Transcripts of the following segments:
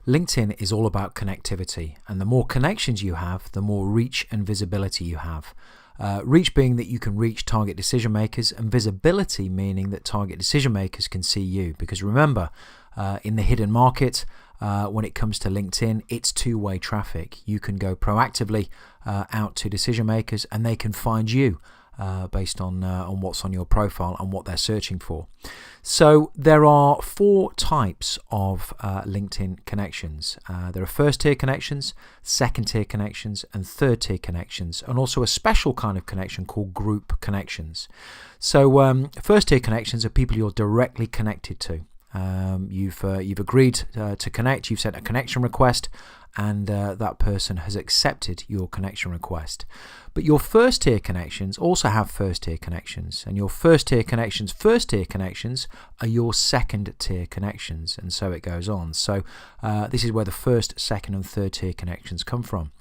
LinkedIn is all about connectivity, and the more connections you have, the more reach and visibility you have. Reach being that you can reach target decision makers, and visibility meaning that target decision makers can see you. Because remember, in the hidden market, when it comes to LinkedIn, it's two-way traffic. You can go proactively out to decision makers, and they can find you based on what's on your profile and what they're searching for. So there are 4 types of LinkedIn connections. There are first-tier connections, second-tier connections, and third-tier connections, and also a special kind of connection called group connections. So first-tier connections are people you're directly connected to. You've agreed to connect, you've sent a connection request, and that person has accepted your connection request. But your first tier connections also have first tier connections, and your first tier connections are your second tier connections, and so it goes on. So this is where the first, second and third tier connections come from.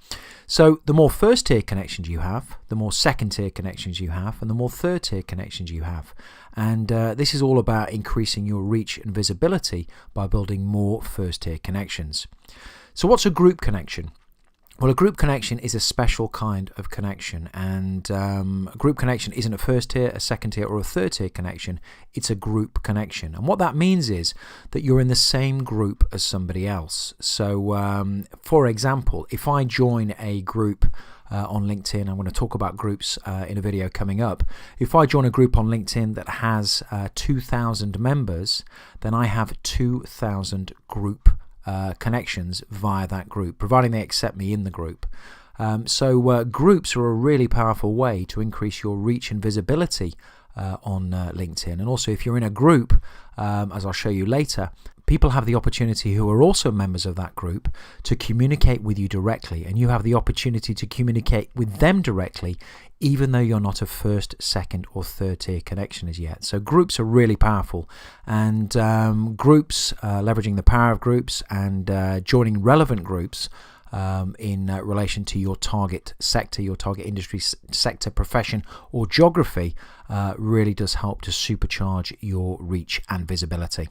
So the more first tier connections you have, the more second tier connections you have, and the more third tier connections you have. And this is all about increasing your reach and visibility by building more first tier connections. So what's a group connection? Well, a group connection is a special kind of connection, and a group connection isn't a first tier, a second tier, or a third tier connection. It's a group connection, and what that means is that you're in the same group as somebody else. So, for example, if I join a group on LinkedIn, I'm going to talk about groups in a video coming up. If I join a group on LinkedIn that has 2,000 members, then I have 2,000 group connections via that group, providing they accept me in the group. So groups are a really powerful way to increase your reach and visibility on LinkedIn. And also, if you're in a group, as I'll show you later, people have the opportunity, who are also members of that group, to communicate with you directly, and you have the opportunity to communicate with them directly, even though you're not a first, second or third tier connection as yet. So groups are really powerful, and groups, leveraging the power of groups and joining relevant groups in relation to your target sector, your target industry sector, profession or geography really does help to supercharge your reach and visibility.